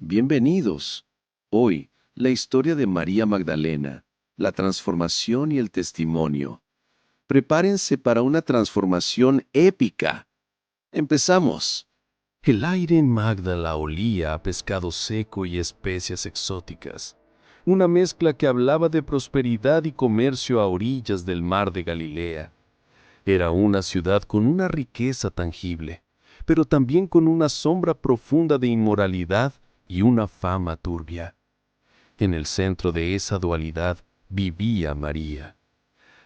Bienvenidos. Hoy, la historia de María Magdalena, la transformación y el testimonio. Prepárense para una transformación épica. Empezamos. El aire en Magdala olía a pescado seco y especias exóticas, una mezcla que hablaba de prosperidad y comercio a orillas del mar de Galilea. Era una ciudad con una riqueza tangible, pero también con una sombra profunda de inmoralidad y una fama turbia. En el centro de esa dualidad vivía María.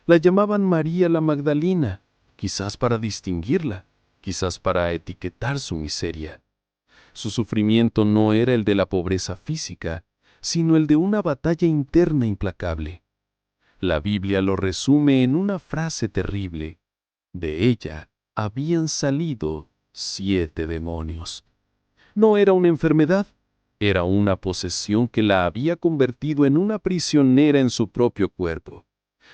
La llamaban María la Magdalena, quizás para distinguirla, quizás para etiquetar su miseria. Su sufrimiento no era el de la pobreza física, sino el de una batalla interna implacable. La Biblia lo resume en una frase terrible. De ella habían salido 7 demonios. No era una enfermedad, era una posesión que la había convertido en una prisionera en su propio cuerpo.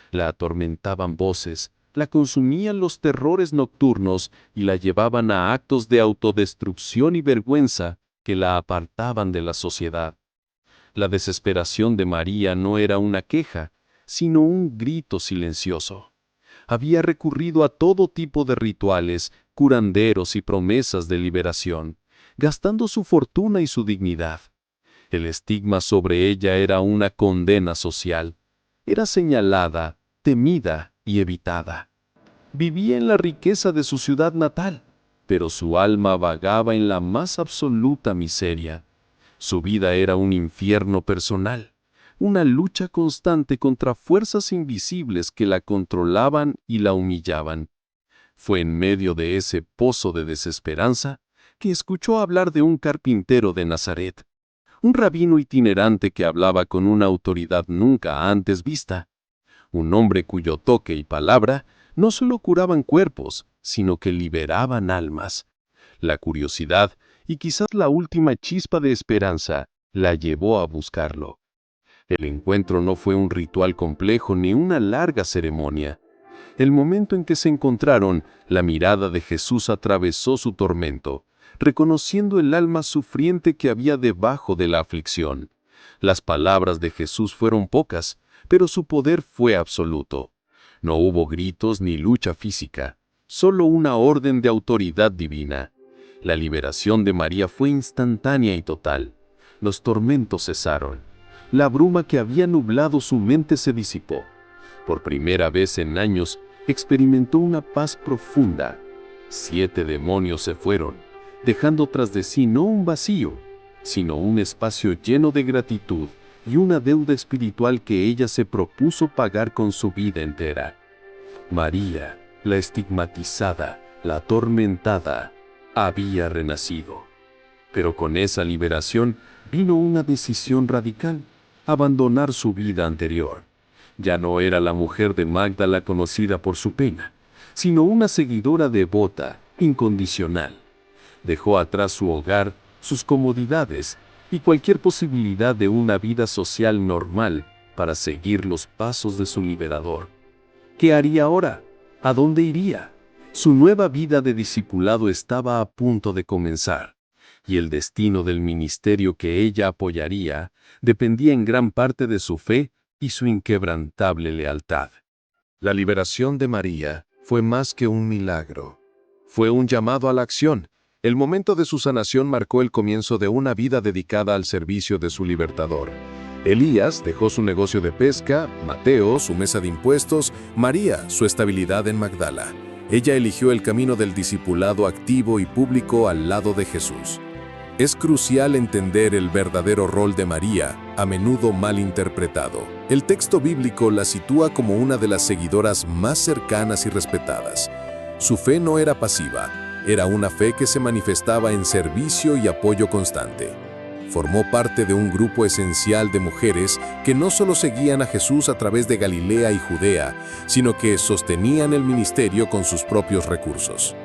La atormentaban voces, la consumían los terrores nocturnos y la llevaban a actos de autodestrucción y vergüenza que la apartaban de la sociedad. La desesperación de María no era una queja, sino un grito silencioso. Había recurrido a todo tipo de rituales, curanderos y promesas de liberación, gastando su fortuna y su dignidad. El estigma sobre ella era una condena social. Era señalada, temida y evitada. Vivía en la riqueza de su ciudad natal, pero su alma vagaba en la más absoluta miseria. Su vida era un infierno personal, una lucha constante contra fuerzas invisibles que la controlaban y la humillaban. Fue en medio de ese pozo de desesperanza que escuchó hablar de un carpintero de Nazaret, un rabino itinerante que hablaba con una autoridad nunca antes vista, un hombre cuyo toque y palabra no solo curaban cuerpos, sino que liberaban almas. La curiosidad, y quizás la última chispa de esperanza, la llevó a buscarlo. El encuentro no fue un ritual complejo ni una larga ceremonia. El momento en que se encontraron, la mirada de Jesús atravesó su tormento, reconociendo el alma sufriente que había debajo de la aflicción. Las palabras de Jesús fueron pocas, pero su poder fue absoluto. No hubo gritos ni lucha física, solo una orden de autoridad divina. La liberación de María fue instantánea y total. Los tormentos cesaron. La bruma que había nublado su mente se disipó. Por primera vez en años, experimentó una paz profunda. 7 demonios se fueron, dejando tras de sí no un vacío, sino un espacio lleno de gratitud y una deuda espiritual que ella se propuso pagar con su vida entera. María, la estigmatizada, la atormentada, había renacido. Pero con esa liberación vino una decisión radical: abandonar su vida anterior. Ya no era la mujer de Magdala conocida por su pena, sino una seguidora devota, incondicional. Dejó atrás su hogar, sus comodidades y cualquier posibilidad de una vida social normal para seguir los pasos de su liberador. ¿Qué haría ahora? ¿A dónde iría? Su nueva vida de discipulado estaba a punto de comenzar, y el destino del ministerio que ella apoyaría dependía en gran parte de su fe y su inquebrantable lealtad. La liberación de María fue más que un milagro. Fue un llamado a la acción. El momento de su sanación marcó el comienzo de una vida dedicada al servicio de su libertador. Elías dejó su negocio de pesca, Mateo su mesa de impuestos, María su estabilidad en Magdala. Ella eligió el camino del discipulado activo y público al lado de Jesús. Es crucial entender el verdadero rol de María, a menudo mal interpretado. El texto bíblico la sitúa como una de las seguidoras más cercanas y respetadas. Su fe no era pasiva, era una fe que se manifestaba en servicio y apoyo constante. Formó parte de un grupo esencial de mujeres que no solo seguían a Jesús a través de Galilea y Judea, sino que sostenían el ministerio con sus propios recursos.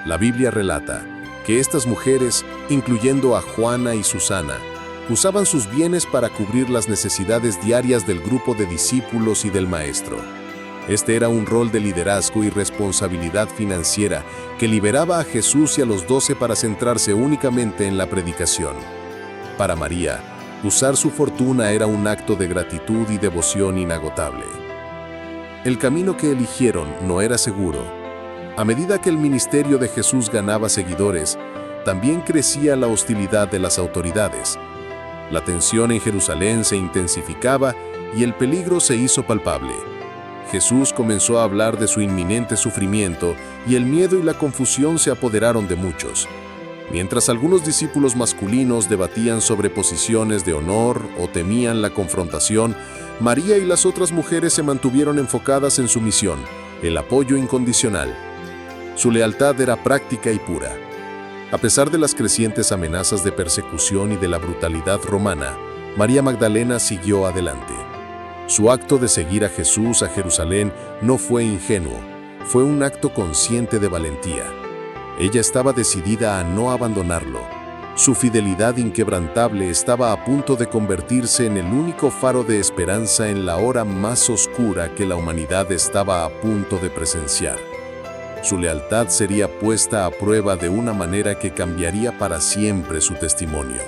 La Biblia relata que estas mujeres, incluyendo a Juana y Susana, usaban sus bienes para cubrir las necesidades diarias del grupo de discípulos y del Maestro. Este era un rol de liderazgo y responsabilidad financiera que liberaba a Jesús y a los 12 para centrarse únicamente en la predicación. Para María, usar su fortuna era un acto de gratitud y devoción inagotable. El camino que eligieron no era seguro. A medida que el ministerio de Jesús ganaba seguidores, también crecía la hostilidad de las autoridades. La tensión en Jerusalén se intensificaba y el peligro se hizo palpable. Jesús comenzó a hablar de su inminente sufrimiento y el miedo y la confusión se apoderaron de muchos. Mientras algunos discípulos masculinos debatían sobre posiciones de honor o temían la confrontación, María y las otras mujeres se mantuvieron enfocadas en su misión, el apoyo incondicional. Su lealtad era práctica y pura. A pesar de las crecientes amenazas de persecución y de la brutalidad romana, María Magdalena siguió adelante. Su acto de seguir a Jesús a Jerusalén no fue ingenuo, fue un acto consciente de valentía. Ella estaba decidida a no abandonarlo. Su fidelidad inquebrantable estaba a punto de convertirse en el único faro de esperanza en la hora más oscura que la humanidad estaba a punto de presenciar. Su lealtad sería puesta a prueba de una manera que cambiaría para siempre su testimonio.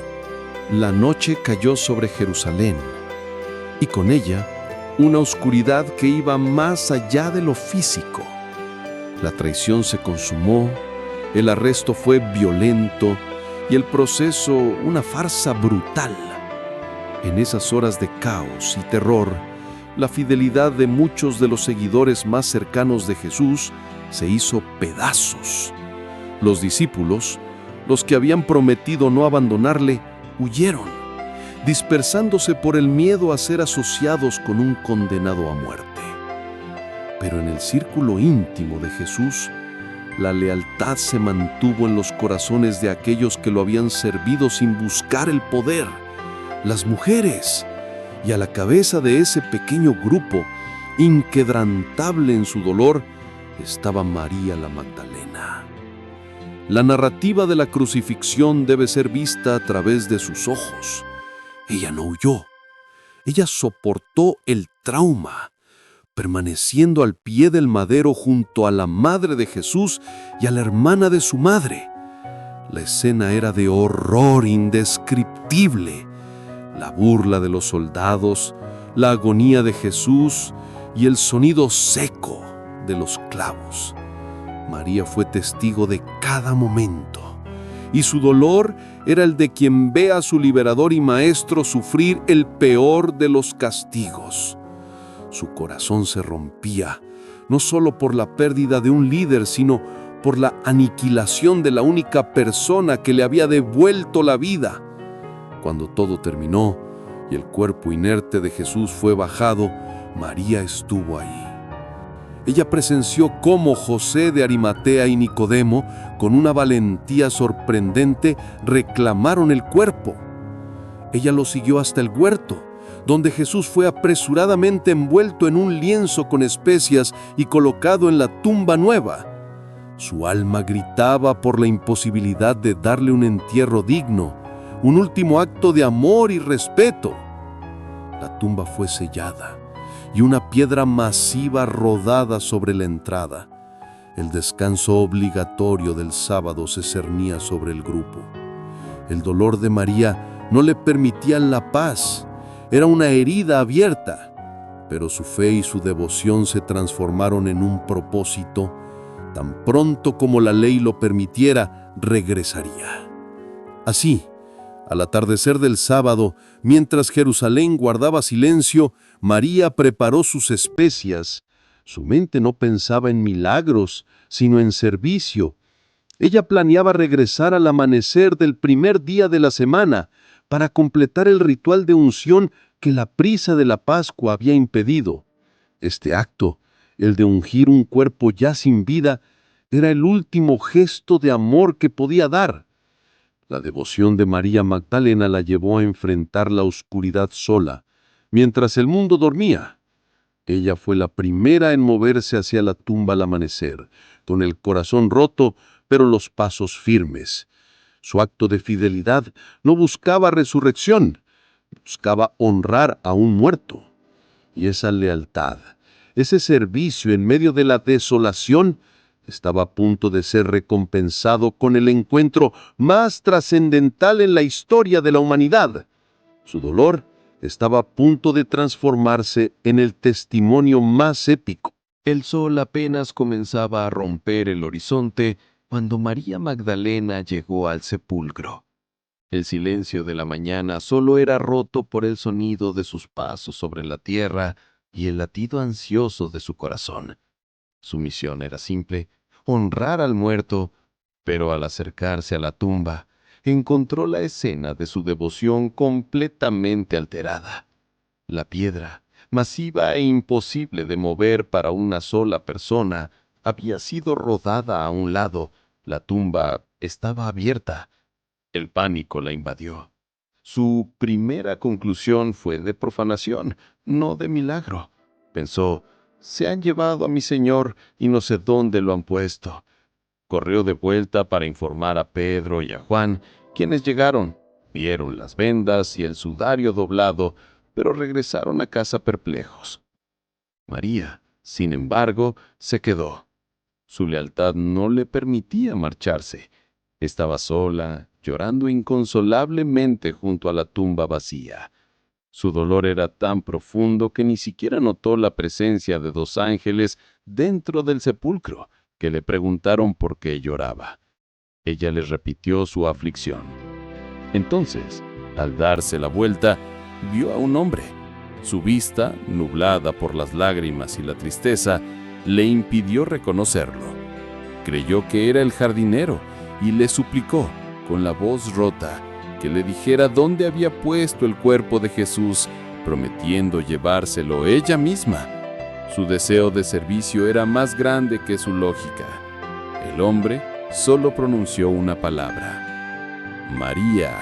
La noche cayó sobre Jerusalén, y con ella una oscuridad que iba más allá de lo físico. La traición se consumó, el arresto fue violento y el proceso una farsa brutal. En esas horas de caos y terror, la fidelidad de muchos de los seguidores más cercanos de Jesús se hizo pedazos. Los discípulos, los que habían prometido no abandonarle, huyeron, dispersándose por el miedo a ser asociados con un condenado a muerte. Pero en el círculo íntimo de Jesús, la lealtad se mantuvo en los corazones de aquellos que lo habían servido sin buscar el poder, las mujeres, y a la cabeza de ese pequeño grupo, inquebrantable en su dolor, estaba María la Magdalena. La narrativa de la crucifixión debe ser vista a través de sus ojos. Ella no huyó. Ella soportó el trauma, permaneciendo al pie del madero junto a la madre de Jesús y a la hermana de su madre. La escena era de horror indescriptible. La burla de los soldados, la agonía de Jesús y el sonido seco de los clavos. María fue testigo de cada momento, y su dolor era el de quien ve a su liberador y maestro sufrir el peor de los castigos. Su corazón se rompía, no solo por la pérdida de un líder, sino por la aniquilación de la única persona que le había devuelto la vida. Cuando todo terminó y el cuerpo inerte de Jesús fue bajado, María estuvo ahí. Ella presenció cómo José de Arimatea y Nicodemo, con una valentía sorprendente, reclamaron el cuerpo. Ella lo siguió hasta el huerto, donde Jesús fue apresuradamente envuelto en un lienzo con especias y colocado en la tumba nueva. Su alma gritaba por la imposibilidad de darle un entierro digno, un último acto de amor y respeto. La tumba fue sellada y una piedra masiva rodada sobre la entrada. El descanso obligatorio del sábado se cernía sobre el grupo. El dolor de María no le permitía la paz. Era una herida abierta, pero su fe y su devoción se transformaron en un propósito. Tan pronto como la ley lo permitiera, regresaría. Así, al atardecer del sábado, mientras Jerusalén guardaba silencio, María preparó sus especias. Su mente no pensaba en milagros, sino en servicio. Ella planeaba regresar al amanecer del primer día de la semana para completar el ritual de unción que la prisa de la Pascua había impedido. Este acto, el de ungir un cuerpo ya sin vida, era el último gesto de amor que podía dar. La devoción de María Magdalena la llevó a enfrentar la oscuridad sola, mientras el mundo dormía. Ella fue la primera en moverse hacia la tumba al amanecer, con el corazón roto, pero los pasos firmes. Su acto de fidelidad no buscaba resurrección, buscaba honrar a un muerto. Y esa lealtad, ese servicio en medio de la desolación, estaba a punto de ser recompensado con el encuentro más trascendental en la historia de la humanidad. Su dolor estaba a punto de transformarse en el testimonio más épico. El sol apenas comenzaba a romper el horizonte cuando María Magdalena llegó al sepulcro. El silencio de la mañana solo era roto por el sonido de sus pasos sobre la tierra y el latido ansioso de su corazón. Su misión era simple: honrar al muerto, pero al acercarse a la tumba, encontró la escena de su devoción completamente alterada. La piedra, masiva e imposible de mover para una sola persona, había sido rodada a un lado. La tumba estaba abierta. El pánico la invadió. Su primera conclusión fue de profanación, no de milagro. Pensó: se han llevado a mi señor y no sé dónde lo han puesto. Corrió de vuelta para informar a Pedro y a Juan, quienes llegaron, vieron las vendas y el sudario doblado, pero regresaron a casa perplejos. María, sin embargo, se quedó. Su lealtad no le permitía marcharse. Estaba sola, llorando inconsolablemente junto a la tumba vacía. Su dolor era tan profundo que ni siquiera notó la presencia de 2 ángeles dentro del sepulcro, que le preguntaron por qué lloraba. Ella les repitió su aflicción. Entonces, al darse la vuelta, vio a un hombre. Su vista, nublada por las lágrimas y la tristeza, le impidió reconocerlo. Creyó que era el jardinero y le suplicó, con la voz rota, que le dijera dónde había puesto el cuerpo de Jesús, prometiendo llevárselo ella misma. Su deseo de servicio era más grande que su lógica. El hombre solo pronunció una palabra: María.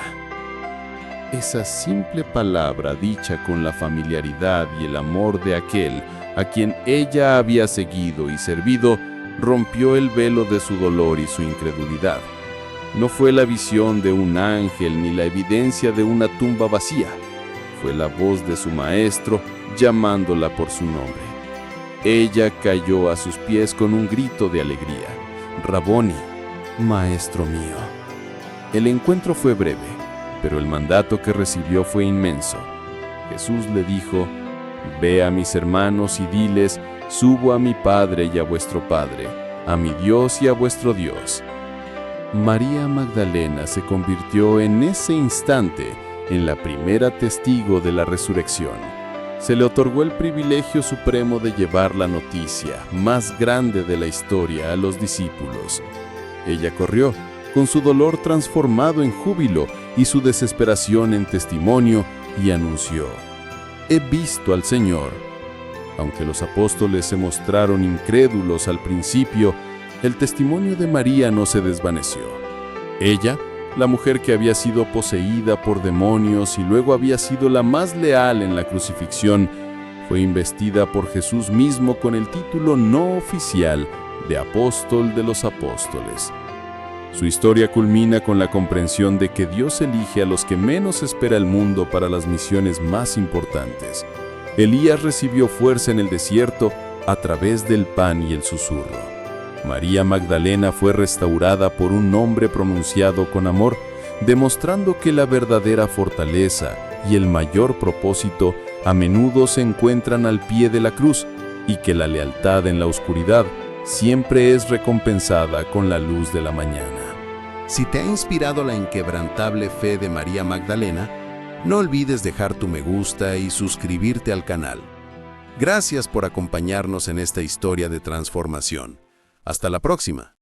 Esa simple palabra, dicha con la familiaridad y el amor de aquel a quien ella había seguido y servido, rompió el velo de su dolor y su incredulidad. No fue la visión de un ángel ni la evidencia de una tumba vacía. Fue la voz de su maestro llamándola por su nombre. Ella cayó a sus pies con un grito de alegría: Raboni, maestro mío. El encuentro fue breve, pero el mandato que recibió fue inmenso. Jesús le dijo: ve a mis hermanos y diles: subo a mi Padre y a vuestro Padre, a mi Dios y a vuestro Dios. María Magdalena se convirtió en ese instante en la primera testigo de la resurrección. Se le otorgó el privilegio supremo de llevar la noticia más grande de la historia a los discípulos. Ella corrió, con su dolor transformado en júbilo y su desesperación en testimonio, y anunció: he visto al Señor. Aunque los apóstoles se mostraron incrédulos al principio, el testimonio de María no se desvaneció. Ella, la mujer que había sido poseída por demonios y luego había sido la más leal en la crucifixión, fue investida por Jesús mismo con el título no oficial de Apóstol de los Apóstoles. Su historia culmina con la comprensión de que Dios elige a los que menos espera el mundo para las misiones más importantes. Elías recibió fuerza en el desierto a través del pan y el susurro. María Magdalena fue restaurada por un nombre pronunciado con amor, demostrando que la verdadera fortaleza y el mayor propósito a menudo se encuentran al pie de la cruz, y que la lealtad en la oscuridad siempre es recompensada con la luz de la mañana. Si te ha inspirado la inquebrantable fe de María Magdalena, no olvides dejar tu me gusta y suscribirte al canal. Gracias por acompañarnos en esta historia de transformación. Hasta la próxima.